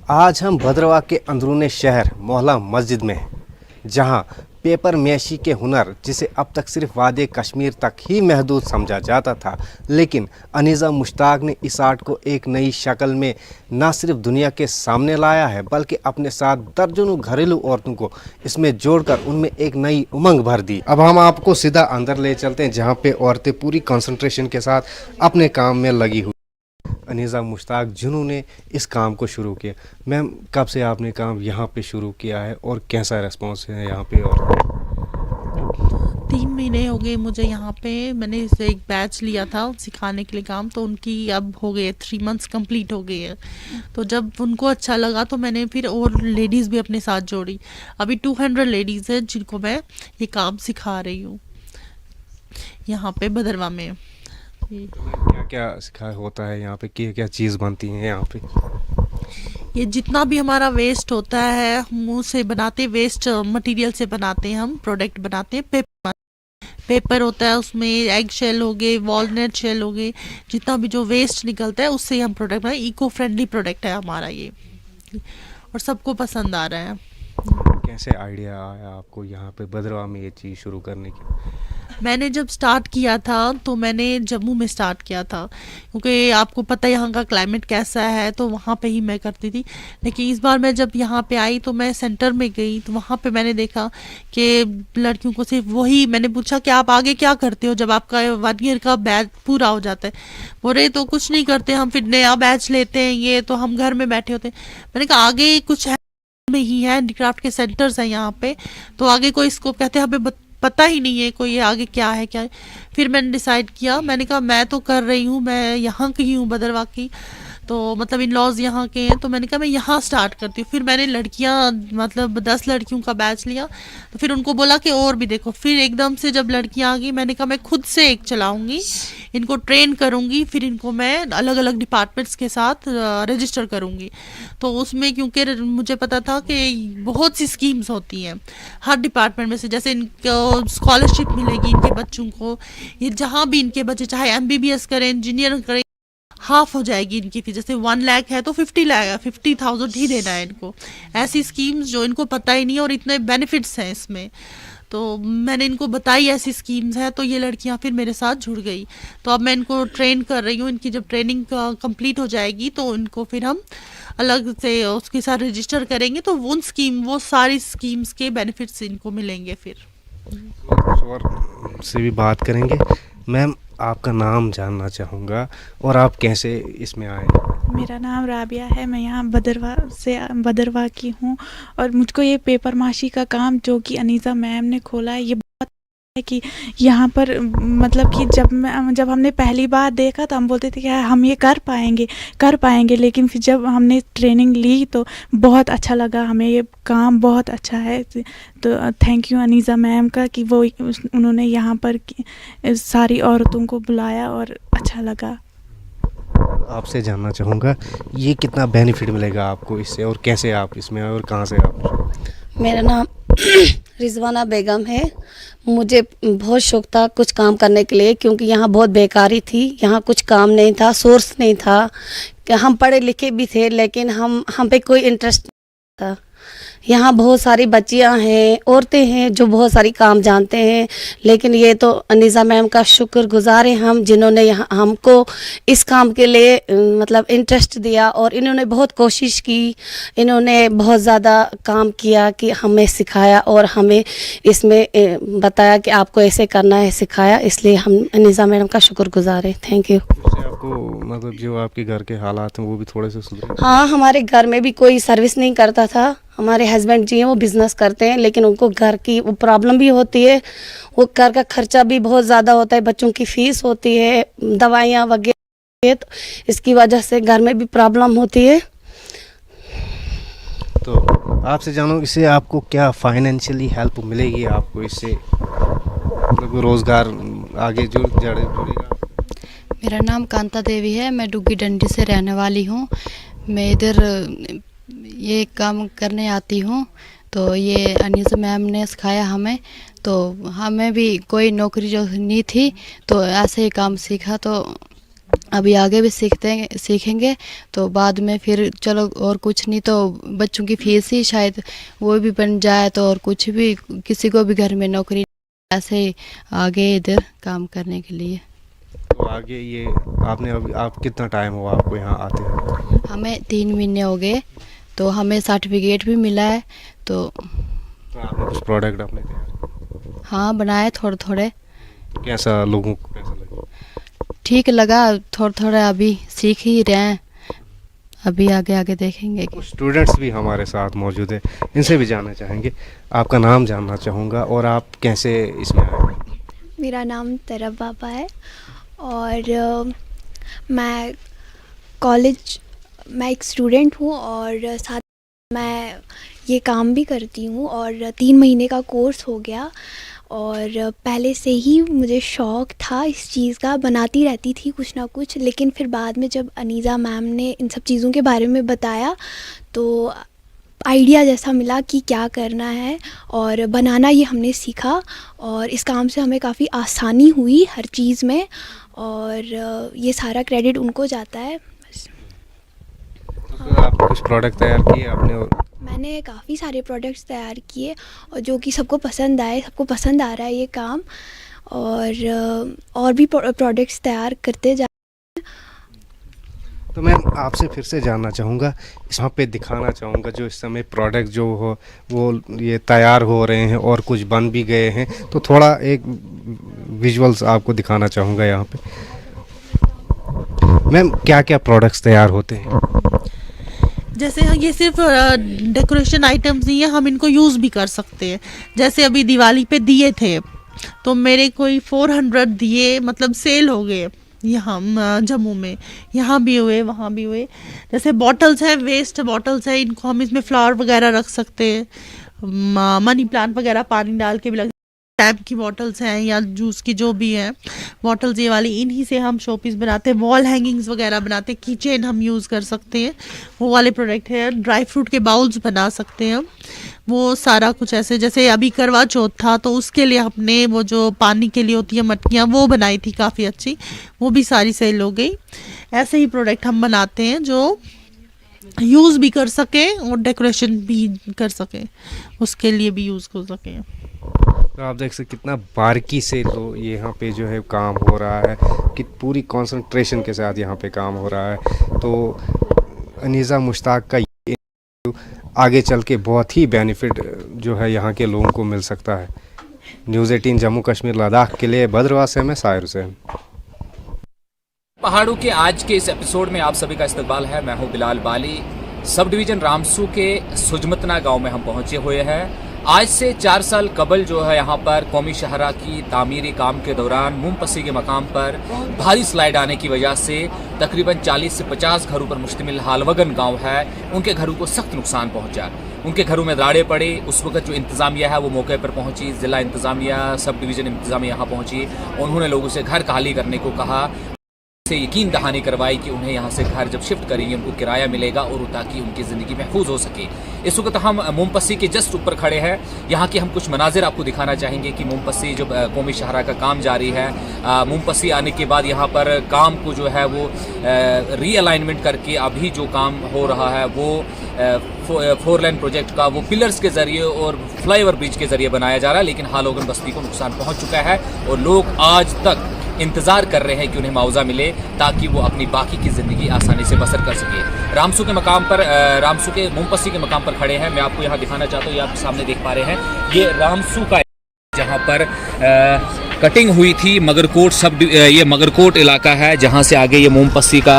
आज हम भद्रवाह के अंदरूनी शहर मोहल्ला मस्जिद में हैं, जहां पेपर मैशी के हुनर जिसे अब तक सिर्फ वादे कश्मीर तक ही महदूद समझा जाता था, लेकिन अनीज़ा मुश्ताक ने इस आर्ट को एक नई शक्ल में न सिर्फ दुनिया के सामने लाया है, बल्कि अपने साथ दर्जनों घरेलू औरतों को इसमें जोड़कर उनमें एक नई उमंग भर दी। अब हम आपको सीधा अंदर ले चलते हैं, जहां पे औरतें पूरी कंसंट्रेशन के साथ अपने काम में लगी हुई। अनीज़ा मुश्ताक जिन्होंने इस काम को शुरू किया। मैम, कब से आपने काम यहाँ पे शुरू किया है और कैसा रिस्पांस है यहाँ पे? और 3 महीने हो गए मुझे यहाँ पे। मैंने इसे एक बैच लिया था सिखाने के लिए काम, तो उनकी अब हो गए 3 मंथ्स कंप्लीट हो गए हैं। तो जब उनको अच्छा लगा तो मैंने फिर और लेडीज़ भी अपने साथ जोड़ी। अभी 200 लेडीज़ हैं जिनको मैं ये काम सिखा रही हूँ यहाँ पे भदरवा में। क्या क्या सिखाया होता है यहाँ पे? क्या क्या चीज़ बनती हैं यहाँ पे? ये जितना भी हमारा वेस्ट होता है हम उसे बनाते, वेस्ट मटेरियल से बनाते हैं, हम प्रोडक्ट बनाते हैं। पेपर होता है, उसमें एग शेल हो गए, वॉलनट शेल हो गए, जितना भी जो वेस्ट निकलता है उससे हम प्रोडक्ट बनाए। इको फ्रेंडली प्रोडक्ट है हमारा ये, और सबको पसंद आ रहा है। कैसे आइडिया आया आपको यहाँ पे भद्रवाह में ये चीज़ शुरू करने की? मैंने जब स्टार्ट किया था तो मैंने जम्मू में स्टार्ट किया था, क्योंकि आपको पता है यहाँ का क्लाइमेट कैसा है, तो वहाँ पे ही मैं करती थी। लेकिन इस बार मैं जब यहाँ पे आई तो मैं सेंटर में गई, तो वहाँ पे मैंने देखा कि लड़कियों को सिर्फ वही, मैंने पूछा कि आप आगे क्या करते हो जब आपका 1 ईयर का बैच पूरा हो जाता है? बोले तो कुछ नहीं करते, हम फिर नया बैच लेते हैं, ये तो हम घर में बैठे होते हैं। मैंने कहा आगे कुछ है में ही है, हैंडीक्राफ्ट के सेंटर्स हैं यहाँ पे, तो आगे कोई इसको कहते हैं हमें पता ही नहीं है कोई आगे क्या है क्या है। फिर मैंने डिसाइड किया, मैंने कहा मैं तो कर रही हूँ, मैं यहाँ की हूँ भद्रवाह की, तो मतलब इन लॉज यहाँ के हैं, तो मैंने कहा मैं यहाँ स्टार्ट करती हूँ। फिर मैंने लड़कियाँ मतलब 10 लड़कियों का बैच लिया, तो फिर उनको बोला कि और भी देखो। फिर एकदम से जब लड़कियाँ आ गई, मैंने कहा मैं खुद से एक चलाऊँगी, इनको ट्रेन करूँगी, फिर इनको मैं अलग अलग डिपार्टमेंट्स के साथ रजिस्टर करूँगी। तो उसमें क्योंकि मुझे पता था कि बहुत सी स्कीम्स होती हैं हर डिपार्टमेंट में से, जैसे इनको स्कॉलरशिप मिलेगी इनके बच्चों को, ये जहाँ भी इनके बच्चे चाहे MBBS करें, इंजीनियर करें, हाफ हो जाएगी इनकी फीस। जैसे 1 लाख है तो 50,000 ही देना है इनको। ऐसी स्कीम्स जो इनको पता ही नहीं है, और इतने बेनिफिट्स हैं इसमें। तो मैंने इनको बताई ऐसी स्कीम्स हैं, तो ये लड़कियां फिर मेरे साथ जुड़ गई। तो अब मैं इनको ट्रेन कर रही हूँ, इनकी जब ट्रेनिंग कंप्लीट हो जाएगी तो इनको फिर हम अलग से उसके साथ रजिस्टर करेंगे, तो वो सारी स्कीम्स के बेनिफिट्स इनको मिलेंगे। फिर और से भी बात करेंगे। मैम, आपका नाम जानना चाहूँगा और आप कैसे इसमें आए? मेरा नाम राबिया है, मैं यहाँ भद्रवाह की हूँ। और मुझको ये पेपर माशी का काम जो कि अनीज़ा मैम ने खोला है, ये बहुत है कि यहाँ पर मतलब कि जब हमने पहली बार देखा तो हम बोलते थे कि हम ये कर पाएंगे, लेकिन फिर जब हमने ट्रेनिंग ली तो बहुत अच्छा लगा हमें, ये काम बहुत अच्छा है। तो थैंक यू अनीज़ा मैम का कि वो उन्होंने यहाँ पर सारी औरतों को बुलाया और अच्छा लगा। आपसे जानना चाहूँगा, ये कितना बेनिफिट मिलेगा आपको इससे, और कैसे आप इसमें आए और कहाँ से आप? मेरा नाम रिजवाना बेगम है। मुझे बहुत शौक था कुछ काम करने के लिए, क्योंकि यहाँ बहुत बेकारी थी, यहाँ कुछ काम नहीं था, सोर्स नहीं था। हम पढ़े लिखे भी थे लेकिन हम पे कोई इंटरेस्ट नहीं था। यहाँ बहुत सारी बच्चियाँ हैं, औरतें हैं जो बहुत सारी काम जानते हैं, लेकिन ये तो अनीज़ा मैम का शुक्रगुजार हैं हम, जिन्होंने यहाँ हमको इस काम के लिए मतलब इंटरेस्ट दिया, और इन्होंने बहुत कोशिश की, इन्होंने बहुत ज़्यादा काम किया कि हमें सिखाया और हमें इसमें बताया कि आपको ऐसे करना है, सिखाया। इसलिए हम अनीज़ा मैडम का शुक्रगुजार हैं। Thank you. आपको मतलब जो आपके घर के हालात हैं वो भी थोड़े से सुधरे? हाँ, हमारे घर में भी कोई सर्विस नहीं करता था। हमारे हस्बैंड जी हैं, वो बिज़नेस करते हैं, लेकिन उनको घर की वो प्रॉब्लम भी होती है, वो घर का खर्चा भी बहुत ज़्यादा होता है, बच्चों की फ़ीस होती है, दवाइयाँ वगैरह, तो इसकी वजह से घर में भी प्रॉब्लम होती है। तो आपसे जानूँ, इससे आपको क्या फाइनेंशियली हेल्प मिलेगी आपको इससे, मतलब रोज़गार आगे जुड़ेगा? मेरा नाम कांता देवी है, मैं डुग्गी डंडी से रहने वाली हूँ। मैं इधर ये काम करने आती हूँ, तो ये अनीज़ा मैम ने सिखाया हमें। तो हमें भी कोई नौकरी जो नहीं थी, तो ऐसे ही काम सीखा, तो अभी आगे भी सीखेंगे तो बाद में फिर चलो और कुछ नहीं तो बच्चों की फीस ही शायद वो भी बन जाए तो और कुछ भी किसी को भी घर में नौकरी ऐसे आगे इधर काम करने के लिए। तो आगे ये आपने अभी आप कितना टाइम हुआ आपको यहाँ आते हैं? हमें 3 महीने हो गए तो हमें सर्टिफिकेट भी मिला है। तो आपने कुछ प्रोडक्ट अपने तैयार हाँ बनाए थोड़े थोड़े। कैसा लोगों को कैसा लगा? ठीक लगा, थोड़ा थोड़ा अभी सीख ही रहे हैं, अभी आगे आगे देखेंगे। कुछ स्टूडेंट्स भी हमारे साथ मौजूद है, इनसे भी जानना चाहेंगे। आपका नाम जानना चाहूँगा और आप कैसे इसमें आए? मेरा नाम तरब बाबा है और मैं एक स्टूडेंट हूँ और साथ मैं ये काम भी करती हूँ और 3 महीने का कोर्स हो गया और पहले से ही मुझे शौक़ था इस चीज़ का, बनाती रहती थी कुछ ना कुछ। लेकिन फिर बाद में जब अनीज़ा मैम ने इन सब चीज़ों के बारे में बताया तो आइडिया जैसा मिला कि क्या करना है और बनाना ये हमने सीखा और इस काम से हमें काफ़ी आसानी हुई हर चीज़ में और ये सारा क्रेडिट उनको जाता है। बस। तो आपने कुछ प्रोडक्ट तैयार किए आपने? मैंने काफ़ी सारे प्रोडक्ट्स तैयार किए और जो कि सबको पसंद आए, सबको पसंद आ रहा है ये काम और भी प्रोडक्ट्स तैयार करते जा। तो मैं आपसे फिर से जानना चाहूँगा, यहाँ पे दिखाना चाहूँगा जो इस समय प्रोडक्ट जो हो वो ये तैयार हो रहे हैं और कुछ बन भी गए हैं, तो थोड़ा एक विजुअल्स आपको दिखाना चाहूँगा यहाँ पे। मैम क्या क्या प्रोडक्ट्स तैयार होते हैं? जैसे ये सिर्फ डेकोरेशन आइटम्स नहीं है, हम इनको यूज़ भी कर सकते हैं। जैसे अभी दिवाली पे दिए थे तो मेरे कोई 400 दिए मतलब सेल हो गए यहाँ जम्मू में, यहाँ भी हुए वहाँ भी हुए। जैसे बॉटल्स हैं, वेस्ट बॉटल्स हैं, इनको हम इसमें फ्लावर वगैरह रख सकते हैं, मनी प्लांट वगैरह पानी डाल के भी लग। टैप की बॉटल्स हैं या जूस की जो भी हैं बॉटल्स ये वाली, इन्हीं से हम शोपीस बनाते हैं, वॉल हैंगिंग्स वगैरह बनाते हैं, की चेन हम यूज़ कर सकते हैं, वो वाले प्रोडक्ट है। ड्राई फ्रूट के बाउल्स बना सकते हैं हम, वो सारा कुछ ऐसे। जैसे अभी करवा चौथ था तो उसके लिए हमने वो जो पानी के लिए होती है मटकियाँ वो बनाई थी काफ़ी अच्छी, वो भी सारी सेल हो गई। ऐसे ही प्रोडक्ट हम बनाते हैं जो यूज़ भी कर सकें और डेकोरेशन भी कर सकें, उसके लिए भी यूज़ कर सकें। तो आप देख सकते कितना बारीकी से तो यहाँ पे जो है काम हो रहा है, कि पूरी कंसंट्रेशन के साथ यहाँ पे काम हो रहा है। तो अनीज़ा मुश्ताक का ये आगे चल के बहुत ही बेनिफिट जो है यहाँ के लोगों को मिल सकता है। न्यूज़ 18 जम्मू कश्मीर लद्दाख के लिए भद्रवाह से मैं साहिर हुसैन। पहाड़ों के आज के इस एपिसोड में आप सभी का इस्तकबाल है। मैं हूं बिलाल बाली। सब डिवीज़न रामसू के सुजमतना गांव में हम पहुंचे हुए हैं। आज से 4 साल कबल जो है यहाँ पर कौमी शहरा की तामीरी काम के दौरान मुमपसी के मकाम पर भारी स्लाइड आने की वजह से तकरीबन 40 से 50 घरों पर मुश्तमिल हालवगन गांव है, उनके घरों को सख्त नुकसान पहुंचा। उनके घरों में राड़े पड़े। उस वक्त जो इंतज़ामिया है वो मौके पर पहुंची, ज़िला इंतज़ामिया, सब डिवीज़न इंतज़ामिया यहाँ पहुंची। उन्होंने लोगों से घर खाली करने को कहा, से यकीन दहानी करवाई कि उन्हें यहाँ से घर जब शिफ्ट करेंगे उनको किराया मिलेगा और ताकि उनकी ज़िंदगी महफूज हो सके। इस वक्त हम मुमपसी के जस्ट ऊपर खड़े हैं। यहाँ के हम कुछ मनाजिर आपको दिखाना चाहेंगे कि मुमपसी जब कौमी शहरा का काम जारी है, मुमपसी आने के बाद यहाँ पर काम को जो है वो रीअलाइनमेंट करके अभी जो काम हो रहा है वो 4 लेन प्रोजेक्ट का वो पिलर्स के ज़रिए और फ्लाईओवर ब्रिज के ज़रिए बनाया जा रहा है। लेकिन हालवगन बस्ती को नुकसान पहुँच चुका है और लोग आज तक इंतज़ार कर रहे हैं कि उन्हें मुआवजा मिले ताकि वो अपनी बाकी की ज़िंदगी आसानी से बसर कर सके। रामसू के मकाम पर, रामसू के मुमपसी के मकाम पर खड़े हैं। मैं आपको यहाँ दिखाना चाहता हूँ, ये आप सामने देख पा रहे हैं, ये रामसू का जहाँ पर कटिंग हुई थी मगरकोट ये मगरकोट इलाका है जहाँ से आगे ये मुमपसी का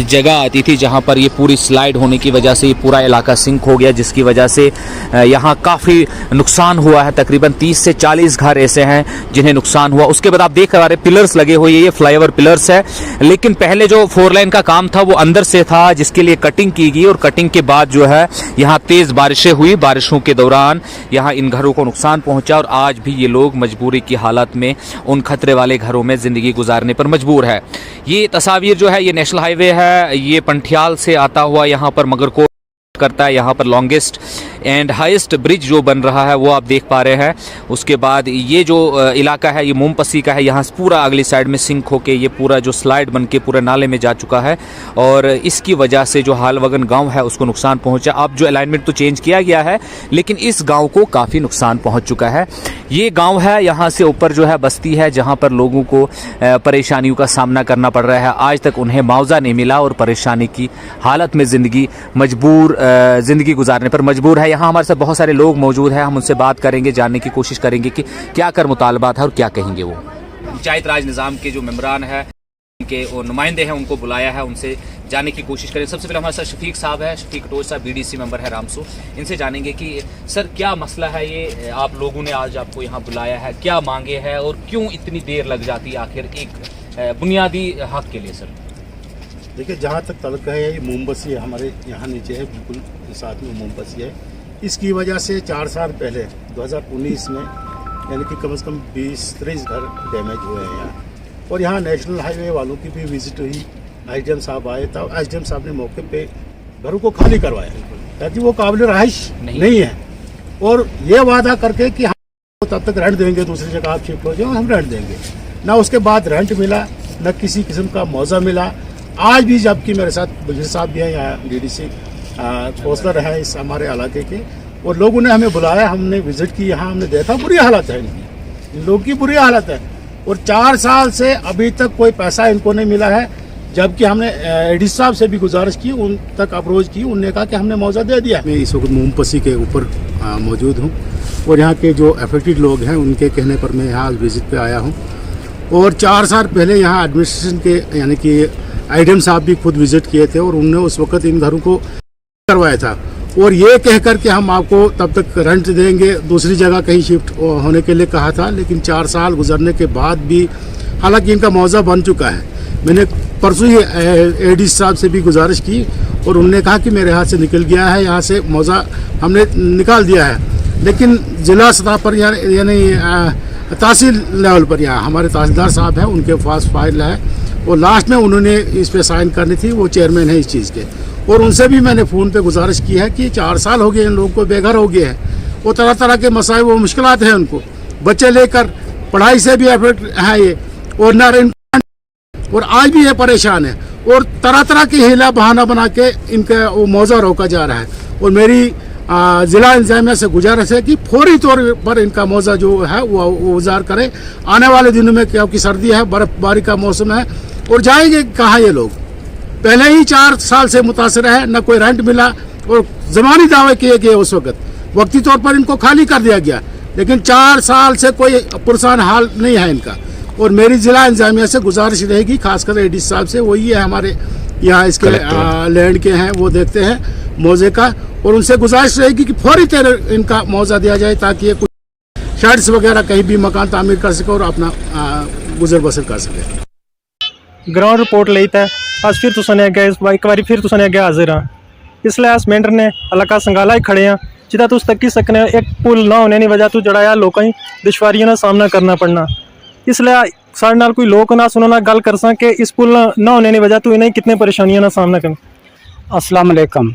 जगह आती थी, जहाँ पर ये पूरी स्लाइड होने की वजह से ये पूरा इलाका सिंक हो गया, जिसकी वजह से यहाँ काफ़ी नुकसान हुआ है। तकरीबन 30 से 40 घर ऐसे हैं जिन्हें नुकसान हुआ। उसके बाद आप देख रहे पिलर्स लगे हुए, ये फ्लाईओवर पिलर्स है। लेकिन पहले जो 4 लाइन का काम था वो अंदर से था, जिसके लिए कटिंग की गई और कटिंग के बाद जो है यहाँ तेज़ बारिशें हुई। बारिशों के दौरान यहाँ इन घरों को नुकसान पहुँचा और आज भी ये लोग मजबूरी की हालत में उन खतरे वाले घरों में जिंदगी गुजारने पर मजबूर है। ये तस्वीर जो है ये नेशनल हाईवे है, ये पंठियाल से आता हुआ यहाँ पर मगरकोट करता है। यहाँ पर लॉन्गेस्ट एंड हाईएस्ट ब्रिज जो बन रहा है वो आप देख पा रहे हैं। उसके बाद ये जो इलाका है ये मोमपसी का है, यहाँ से पूरा अगली साइड में सिंक होके ये पूरा जो स्लाइड बन के पूरा नाले में जा चुका है और इसकी वजह से जो हालवगन गांव है उसको नुकसान पहुंचा। अब जो अलाइनमेंट तो चेंज किया गया है लेकिन इस गांव को काफ़ी नुकसान पहुंच चुका है। ये गांव है, यहाँ से ऊपर जो है बस्ती है जहाँ पर लोगों को परेशानियों का सामना करना पड़ रहा है। आज तक उन्हें मुआवजा नहीं मिला और परेशानी की हालत में ज़िंदगी गुजारने पर मजबूर है। यहाँ हमारे साथ बहुत सारे लोग मौजूद हैं, हम उनसे बात करेंगे, जानने की कोशिश करेंगे कि क्या कर मुतालबात है और क्या कहेंगे वो। पंचायत राज निज़ाम के जो मेम्बरान है उनके और नुमाइंदे हैं उनको बुलाया है, उनसे जानने की कोशिश करें। सबसे पहले हमारे साथ शफीक साहब है, शफीक कटोच साहब BDC मेंबर है रामसू। इनसे जानेंगे कि सर क्या मसला है ये, आप लोगों ने आज आपको यहाँ बुलाया है, क्या मांगे है और क्यों इतनी देर लग जाती है आखिर एक बुनियादी हक के लिए। सर देखिए, जहाँ तक तल्क है ये मोमबसी है, हमारे यहाँ नीचे है, बिल्कुल साथ में मोमबसी है। इसकी वजह से 4 साल पहले 2019 में यानी कि कम से कम 20-30 घर डैमेज हुए हैं यहाँ। और यहाँ नेशनल हाईवे वालों की भी विजिट हुई, SDM साहब आए, तब SDM साहब ने मौके पे घरों को खाली करवाया ताकि वो काबिल रहाइश नहीं है, और ये वादा करके कि हम तब तक रेंट देंगे, दूसरी जगह आप शिफ्ट हो जाओ, हम रेंट देंगे। ना उसके बाद रेंट मिला, न किसी किस्म का मुआवजा मिला। आज भी जबकि मेरे साथ बजीर साहब भी हैं, यहाँ DDC काउंसलर हैं इस हमारे इलाके के, और लोगों ने हमें बुलाया, हमने विजिट की, यहाँ हमने देखा बुरी हालत है इनकी, इन लोगों की बुरी हालत है। और 4 साल से अभी तक कोई पैसा इनको नहीं मिला है, जबकि हमने AD साहब से भी गुजारिश की, उन तक अप्रोच की, उन्होंने कहा कि हमने मुआवजा दे दिया। मैं इस वक्त मोमपसी के ऊपर मौजूद हूँ और यहाँ के जो अफेक्टेड लोग हैं उनके कहने पर मैं यहाँ विजिट पे आया हूँ। और 4 साल पहले यहाँ एडमिनिस्ट्रेशन के यानी कि SDM साहब भी खुद विजिट किए थे और उन्होंने उस वक्त इन घरों को करवाया था, और ये कह कर के हम आपको तब तक रेंट देंगे, दूसरी जगह कहीं शिफ्ट होने के लिए कहा था। लेकिन 4 साल गुजरने के बाद भी हालांकि इनका मुआवजा बन चुका है। मैंने परसों ही AD साहब से भी गुजारिश की और उन्होंने कहा कि मेरे हाथ से निकल गया है, यहाँ से मुआवजा हमने निकाल दिया है। लेकिन ज़िला सतह पर यानी तहसील लेवल पर यहाँ हमारे तहसीलदार साहब हैं, उनके पास फाइल है और लास्ट में उन्होंने इस पे साइन करनी थी, वो चेयरमैन है इस चीज़ के। और उनसे भी मैंने फ़ोन पे गुजारिश की है कि 4 साल हो गए इन लोगों को बेघर हो गए हैं, वो तरह तरह के मसाइल वो मुश्किलात हैं उनको, बच्चे लेकर पढ़ाई से भी अफेक्ट है ये, और न और आज भी ये परेशान है, और तरह तरह की हीला बहाना बना के इनका वो मुआवजा रोका जा रहा है। और मेरी ज़िला इंतजामिया से गुजारिश है कि फौरी तौर पर इनका मुआवजा जो है वो गुजार करें। आने वाले दिनों में क्योंकि सर्दी है, बर्फबारी का मौसम है, और जाएंगे कहाँ ये लोग। पहले ही 4 साल से मुतासर है, न कोई रेंट मिला और ज़मानी दावे किए गए, उस वक्त वक्ती तौर पर इनको खाली कर दिया गया, लेकिन 4 साल से कोई पुरसान हाल नहीं है इनका। और मेरी ज़िला इंतजामिया से गुजारिश रहेगी, खासकर AD साहब से, वही है हमारे यहाँ इसके लैंड के हैं, वो देखते हैं मुआवजे का, और उनसे गुजारिश रहेगी कि फौरी तौर इनका मुआवजा दिया जाए ताकि ये कुछ शेड्स वगैरह कहीं भी मकान तामीर कर सके और अपना गुजर बसर कर सके। ग्राउंड रिपोर्ट ਲਈ ਤਾਂ ਅੱਜ ਫਿਰ ਤੁਸੀਂ ਨੇ ਅੱਗੇ ਇੱਕ ਵਾਰੀ ਫਿਰ ਤੁਸੀਂ ਨੇ ਅੱਗੇ ਹਾਜ਼ਰ ਹਾਂ। इसलिए अस मेंढर ने इलाका संगाला ही खड़े हैं, जिदा तुस तक सकने एक पुल ना होने की वजह तो जड़ा है लोगों ही दुश्वारियों का सामना करना पड़ना। इसलिए साढ़े नाल कोई लोग ना सुनो ना गल कर सकें कि इस पुल ना होने की वजह तो इन्हें कितने परेशानियों का सामना करें। अस्सलाम वालेकुम,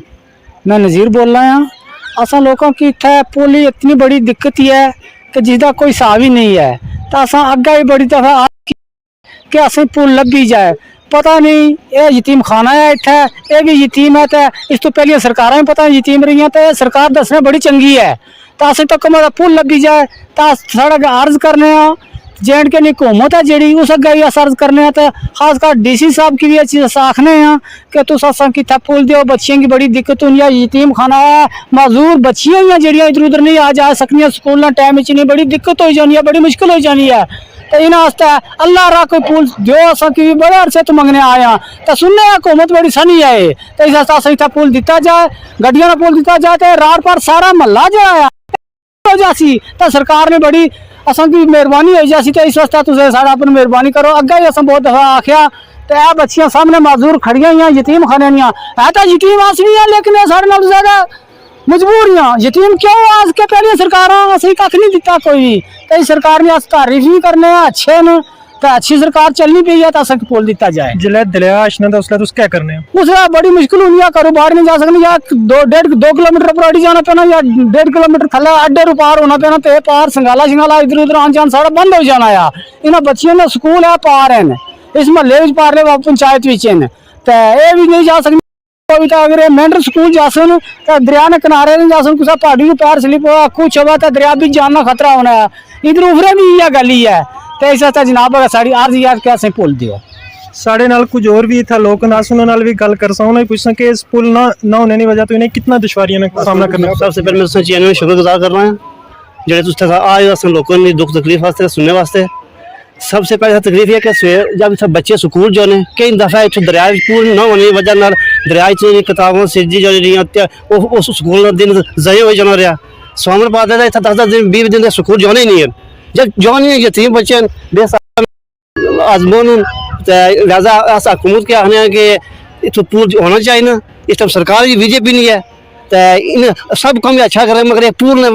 मैं नज़ीर बोल रहा हूँ। असा लोगों की इतना पुल ही इतनी बड़ी दिक्कत ही है कि जिसका कोई हिसाब ही नहीं है, तो असा अगे ही बड़ी दफ़ा कि असें पुल लभी जाए। पता नहीं ये यतीम खाना है इतना, ये भी यतीम है, तो इस तो पहले सरकारें भी पता यतीम रही हैं, तो सरकार दसने बड़ी चंगी है, तो असें तो कम पुल लभी जाए। तो साढ़ा अर्ज करने JNK की हुकूमत है जी, उस अगे भी अस अर्ज करने, तो खासकर DC साहब की भी ये चीज़ आखने कि तुस असा कितना पुल दो, बच्चियों की बड़ी दिक्कत होनी है, यतीम खाना है, माजूर बच्चियां ही जड़ियाँ इधर उधर नहीं आ जा सकती, स्कूल टाइम नहीं, बड़ी दिक्कत हो जानी है, बड़ी मुश्किल हो जानी है। तो इन्हें अल्लाह रा कोई पुल जो असा की बड़े अरसे तो मंगने आए हैं, तो सुनने हुकूमत बड़ी सनी है, तो इस वास्ते इतना पुल दिता जाए, गड्डियों का पुल दिता जाए, तो रात पर सारा महला जो है हो जासी, तो सरकार ने बड़ी असा की मेहरबानी हो जासी। तो इस वास्ते तुम साढ़ा अपनी मेहरबानी करो। अगे ही अस बहुत दफा आख्या, तो यह बच्चियां सामने माजूर खड़िया ही यतीम खाने है, तो यतीम अस भी है, लेकिन साढ़े नाल ज्यादा मजबूरियां यतीम क्यों आज के पहले सरकार असं कख नहीं दिता कोई भी, तो सरकार ने अस तारीफ भी करने अच्छे न, तो अच्छी सरकार चलनी पई है तो अस पुल दिता जाए। जिले दरिया आशना था उसले तुस क्या करने हो? उसका बड़ी मुश्किल होनी है, घरों बाहर नहीं जा सकते, या 2 किलोमीटर पर अड़ी जाना पैना, या 1.5 किलोमीटर थले अड्डे रू पार होना पैना, तो पार संगाला शिंगाला इधर उधर आन जान सारा बंद हो जाना है। इन्होंने बच्चियों ने स्कूल है पार है, इस महल्ले में पार ले पंचायत तो ये भी नहीं जा सकते। अगर मेंढर स्कूल जासन तो दरिया ने किनारे नहीं जासन, कुछ पहाड़ी को पैर स्लिप हुआ कुछ हुआ तो दरिया भी जाना खतरा होना है। इधर उभरे भी यह गली है, तो ऐसा जनाब साड़ी अर्ज यार कैसे पुल दियो। साढ़े नाल कुछ और भी था, लोग ना सुनने नाल भी गल कर सकूं, पूछना कि इस पुल ना होने की वजह तो इन्हें कितना दुश्वारियों का सामना करना। सबसे पहले मैं उसका चैनल में शुक्रगुजार कर रहा हूँ जो तुझ तक आए असन लोगों ने दुख तकलीफ वास्ते सुनने वास्ते। सबसे पहले तकलीफ है कि सवेर जब सब बच्चे स्कूल जो ने कई दफ़ा इतने दरिया पुल न होने की वजह नाल दरिया किताबों सिजी जो रही उस स्कूल दिन जये हुए जाना रहा। स्वामी पाते थे इतना 10 दिन 20 दिन स्कूल जाने ही नहीं है, जब जाने नहीं यतीम बच्चे आजमोन लिहाजा अस हुकूमत के आने कि इतना पुल होना चाहिए ना। इस टाइम सरकार भी बीजेपी नहीं है तो इन सब काम भी अच्छा करे, मगर पुल ने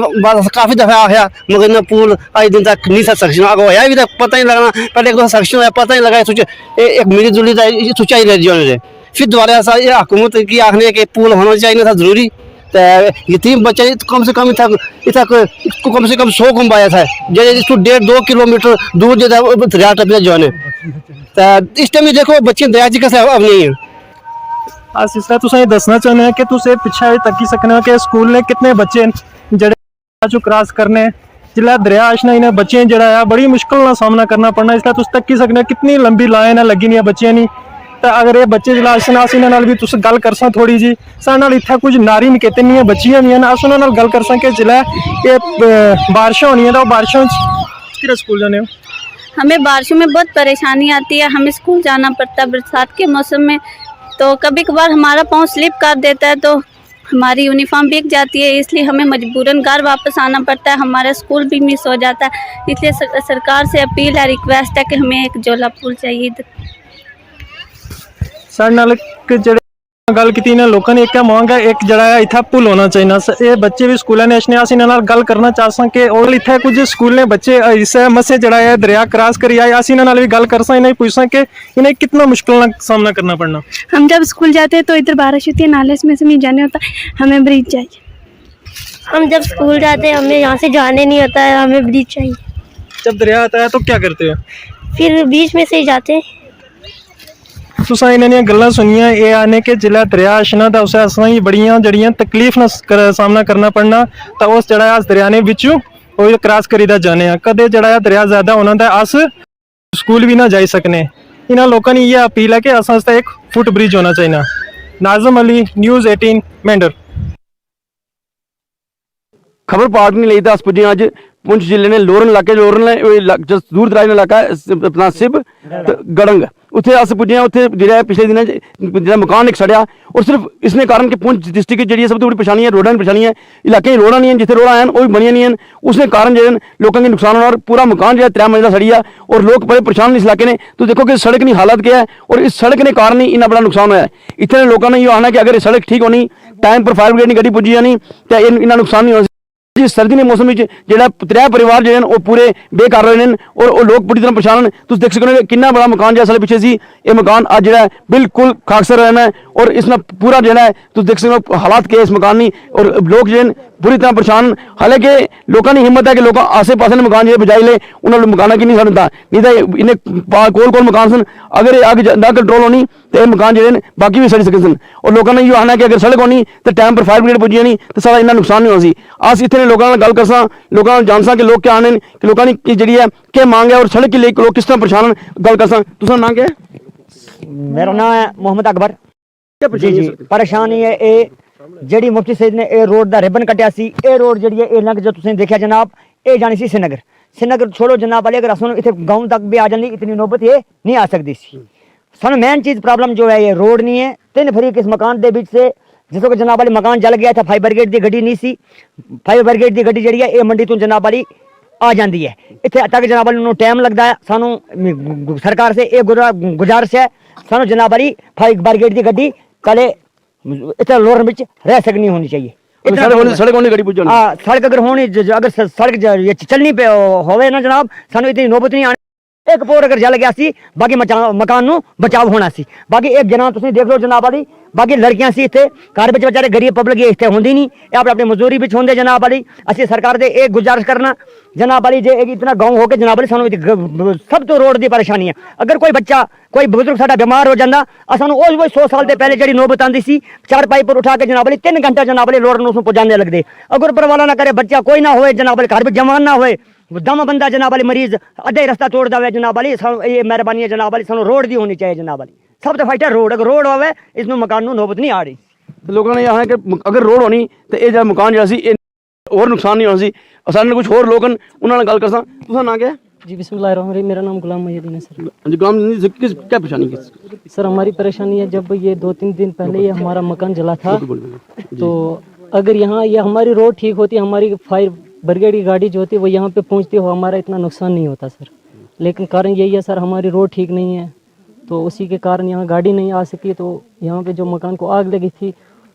काफ़ी दफ़ा आया मगर इन्हें पुल आज दिन तक नहीं था सक्शन आगे होया भी तक पता नहीं लगना। पहले एक सक्शन होया पता नहीं लगा, एक मिली जुली सोचा ही रह जाने फिर दोबारा ऐसा ये हुकूमत की आखने कि पुल होना चाहिए था जरूरी। तो यतीम बच्चे कम से कम इतना कम से कम 100 कम पाया था, जैसे इसको 1.5-2 किलोमीटर दूर जो दरिया टपने जो है। तो इस टाइम देखो बच्चे दरिया जी कैसे अब नहीं है। अस इसलिए तुसें ये दसना चाहते हैं कि तुसे पिछे तकी सकने हो कि स्कूल ने कितने बच्चे जड़े क्रॉस करने जिला दरिया आशना इन्हें बच्चे जड़ा है बड़ी मुश्किल का सामना करना पड़ना। इसलिए तुस तकी सकने कितनी लंबी लाइन लगी नहीं बच्चे नहीं। तो अगर ये बच्चे जिला आशना अस इन्हां नाल भी तुस गल कर सा थोड़ी जी, साढ़े नाल इत्थे कुछ नारी निकेतनियां बच्चियां भी हैं, अस उन्हां नाल गल कर सा कि जिला ये बारिशां होनी है तो बारिशों किस स्कूल जाने हो? हमें बारिशों में बहुत परेशानी आती है, हमें स्कूल जाना पड़ता है बरसात के मौसम में। तो कभी कभार हमारा पाँव स्लिप कर देता है तो हमारी यूनिफॉर्म भीग जाती है, इसलिए हमें मजबूरन घर वापस आना पड़ता है, हमारा स्कूल भी मिस हो जाता है। इसलिए सरकार से अपील है, रिक्वेस्ट है कि हमें एक जोला पुल चाहिए। साढ़े नाल जड़े गल की ना लोगों ने एक मांग है एक जड़ा है इतना पुल होना चाहिए। ये बच्चे भी स्कूलों ने अस इन्हां नाल गल करना चाह सा कि और इतने कुछ स्कूल ने बच्चे इस मसे जड़ा है दरिया क्रॉस करी आए, अस इन्हां नाल भी गल कर सा इन्हें पूछ सा कि इन्हें कितना मुश्किल का सामना करना पड़ना। हम जब स्कूल जाते हैं तो इधर बारिश होती है, नाले में से नहीं जाने होता, हमें ब्रिज चाहिए। हम जब स्कूल जाते हैं हमें यहाँ से जाने नहीं होता है, हमें ब्रिज चाहिए। जब दरिया आता है तो क्या करते हो? फिर बीच में से ही जाते हैं। तुसां इन्हां गल्लां सुनियां ये आने के जिला दरिया आशना दा उसे असां ही बड़ियां जड़ियां तकलीफ ना सामना करना पड़ना। तो उस जड़ा अस दरिया ने विचों वो क्रॉस करीदा जाने कदे जड़ा दरिया ज्यादा होना दा अस स्कूल भी ना जाई सकने। इन्हां लोकां नी ये अपील है कि असां आस्ते एक फुट ब्रिज होना चाहिए। नाज़िम अली, न्यूज़ 18 मेंढर। खबर पार्ट नहीं ली अस पुजे अज पुंछ जिले ने लोरन इलाके दूर दराज इलाका अपना सिब गड़ंग उत्थे अस पुजे उत्थे जो पिछले दिन जो मकान एक सड़िया और सिर्फ इसने कारण कि पुंछ डिस्ट्रिक्ट जी सब तो बड़ी परेशानी है, रोडा की परेशानी है, इलाके रोडा नहीं है, जिथे रोडा हैं वो भी बनिया नहीं हैं, उसने कारण जो लोगों के नुकसान होना और पूरा मकान जो 3 मंजिला सड़ी है और लोग बड़े परेशान इस इलाके ने। तो देखो कि सड़क की हालत क्या है और इस सड़क के कारण ही इतना बड़ा नुकसान होया है। इतने लोगों ने ये आना कि अगर सड़क ठीक होनी टाइम पर फायर ब्रिगेड की गड्डी पुजी जानी तो इन्ना नुकसान नहीं होना। सर्दी के मौसम में जो 3 परिवार जो हैं पूरे बेकार रहे हैं और लोग पूरी तरह परेशान हैं। तुम देख सकते हो कितना बड़ा मकान जो साल पिछले सी ये मकान अज जो है बिल्कुल खाकसर रहना है और इसमें पूरा जो है तुम देख सकते हो हालात के इस मकान नहीं और लोग जो पूरी तरह परेशान। हालांकि लोगों की हिम्मत है कि लोग आसे पास मकान जो बजाई ले उन्होंने मकाना की नहीं सड़ता, नहीं तो इन्हें कोल मकान सन अगर अग ना कंट्रोल होनी तो ये मकान जो बाकी भी सड़ी सकते सन। और लोगों ने ये आना कि अगर सड़क होनी तो टाइम पर फायर ब्रिगेड पुजी जानी तो सारा इन्ना नुकसान नहीं होना सी। अस इतने लोगों गल कर सा लोगों जान सा कि लोग क्या आने कि लोगों की जी है क्या मांग है और सड़क के लिए लोग किस तरह परेशान गल कर सा। तुम नाम क्या है? मेरा नाम है मोहम्मद अकबर। जी जी परेशानी है ये जी मुफ्ती सईद ने ये रोड का रिबन कटिया सी। ये रोड जी है लंघ जो तुम देखा जनाब ये जानी सी श्रीनगर छोड़ो जनाब वाले अगर असन इतने गाँव तक भी आ जाती इतनी नौबत ये नहीं आ सकती सी। सानू मेन चीज़ प्रॉब्लम जो है ये रोड नहीं है। 3 फरीक इस मकान के बीच से जिसको कि जनाब वाली मकान जल गया था फायर ब्रिगेड की गड्डी नहीं सी। फायर ब्रिगेड की गड्डी जी है ये मंडी तो जनाब वाली आ जाती है इतने तक जनाब वाली टाइम लगता है। सानू सरकार से ये गुजारिश है सानू जनाब वाली फायर ब्रिगेड की गड्डी कले इतना लोर में रह सकनी होनी चाहिए। सड़क अगर होनी अगर सड़क चलनी पे होवे ना जनाब सानू इतनी नौबत नहीं आनी। एक पोर अगर जल गया सी बाकी मकान नू बचाव होना सी। बाकी एक जना तुसीं देख लो जनाब वाली, बाकी लड़कियां सी इत्थे घर विच बेचारे गरीब पब्लिक इत्थे होंदी नहीं, ये अपनी मजदूरी विच होंदे जनाब वाली। असीं सरकार दे एक गुजारिश करना जनाब वाली, जे इतना गांव हो के जनाब वाली सानू सब तो रोड दी परेशानी है। अगर कोई बच्चा कोई बुजुर्ग साडा बीमार हो जांदा सानू ओही 100 साल दे पहले जिहड़ी नौबत आंदी सी, चार पाई पर उठा के जनाब वाली 3 घंटा जनाब वाली रोड नूं पहुंचाने लगदे। अगर ऊपर वाला ना करे बच्चा कोई ना होए जनाब वाली, घर विच जवान ना होए, दम बंदा जनाब वाली मरीज अद्धे रास्ता तोड़ दे जनाब वाली, ये मेहरबानी है जनाब वाली सानू रोड दी होनी चाहिए जनाब वाली। सब तो फाइटर रोड, अगर रोड होवे इसनूं मकान नूं नौबत नहीं आ रही। तो लोगों ने यहाँ कि अगर रोड होनी तो ये जो मकान जो सी और नुकसान नहीं होना सी। असाने कुछ होर लोग उन्होंने गल कर तुसा ना क्या जी बिस्मिल्लाहिर्रहमानिर्रहीम, मेरा नाम गुलाम मुहिद्दीन है सर। जी गुलाम जी, किस क्या परेशानी किस सर हमारी परेशानी है, जब ये 2-3 दिन पहले ये हमारा मकान जला था, तो अगर यहाँ ये हमारी रोड ठीक होती, हमारी फायर ब्रिगेड की गाड़ी जो होती वो यहाँ पे पहुँचती हो, हमारा इतना नुकसान नहीं होता सर। लेकिन कारण यही है सर, हमारी रोड ठीक नहीं है, तो उसी के कारण यहाँ गाड़ी नहीं आ सकी। तो यहाँ पे जो मकान को आग लगी थी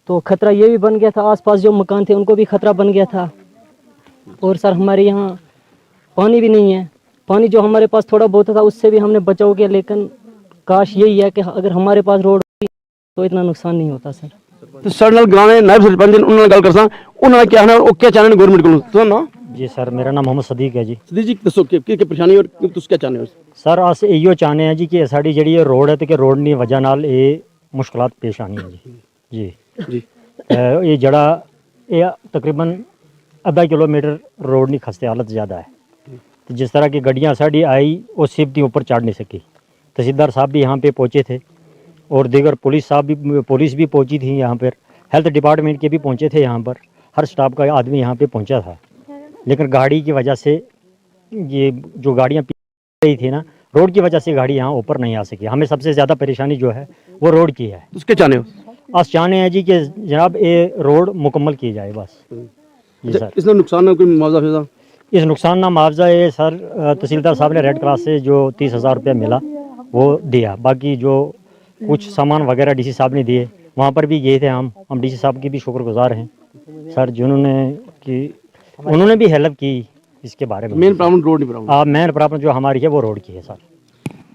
तो खतरा ये भी बन गया था, आसपास जो मकान थे उनको भी खतरा बन गया था। और सर हमारे यहाँ पानी भी नहीं है, पानी जो हमारे पास थोड़ा बहुत था उससे भी हमने बचाव किया, लेकिन काश यही है कि अगर हमारे पास रोड होती तो इतना नुकसान नहीं होता सर। तो सर नाल गाने नायब सरपंच उन्होंने गल करसा, उन्होंने क्या है और क्या चाहने गवर्नमेंट को तो ना। जी सर, मेरा नाम मोहम्मद सदीक है जी। सदीक जी दसो कि परेशानी और तुस क्या चाहने हो सर? अस इयो चाहने हैं जी कि साड़ी जी ये रोड है तो कि रोड की वजह नाल ये मुश्किलात पेश आनी है जी। जी ये जड़ा ये तकरीबन आधा किलोमीटर रोड की खस्ते हालत ज़्यादा है, तो जिस तरह की गड्डियाँ साड़ी आई वो सिफ्ती ऊपर चढ़ नहीं सकी। तहसीलदार साहब भी यहाँ पे पहुँचे थे और दीगर पुलिस भी पहुँची थी यहाँ पर, हेल्थ डिपार्टमेंट के भी पहुँचे थे यहाँ पर, हर स्टाफ का आदमी यहाँ पे पहुँचा था। लेकिन गाड़ी की वजह से ये जो गाड़ियाँ रही थी ना, रोड की वजह से गाड़ी यहाँ ऊपर नहीं आ सकी। हमें सबसे ज़्यादा परेशानी जो है वो रोड की है। उसके चाहने हो? आज चाहने हैं जी कि जनाब ये रोड मुकम्मल की जाए बस जी सर। इसमें नुकसान ना कोई मुआवजा? इस नुकसान ना मुआवजा ये सर तहसीलदार साहब ने रेड क्रॉस से जो 30,000 रुपया मिला वो दिया। बाकी जो कुछ सामान वगैरह डीसी साहब ने दिए, वहाँ पर भी गए थे हम डीसी साहब की भी शुक्रगुजार हैं सर, जिन्होंने कि उन्होंने भी हेल्प की इसके बारे में। मेन प्रॉब्लम रोड नहीं, मेन प्रॉब्लम जो हमारी है वो रोड की है सर।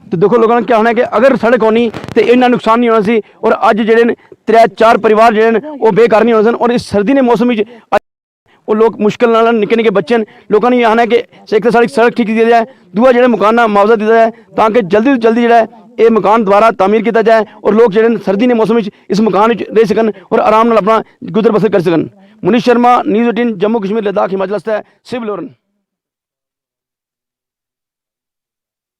तो देखो लोगों ने क्या होना है कि अगर सड़क होनी तो इन्ना नुकसान नहीं होना सी। और अज जेडे 3-4 परिवार जेडे वो बेकार नहीं होने सन। और इस सर्दी के मौसम में वो लोग मुश्किल नाल निक्के निक्के बच्चे लोगों ने आना है कि एक तो साड़ी सड़क ठीक की जाए, दूसरा जो मकान मुआवजा दिया जाए ताकि जल्दी तो जल्दी जो ये मकान दोबारा तामीर किया जाए और लोग जो सर्दी के मौसम में इस मकान में रह सकन और आराम नाल अपना गुजर बसर कर सकन। मुनीश शर्मा, न्यूज़ 18, जम्मू कश्मीर, लद्दाख, हिमाचल, सिविल लोरन।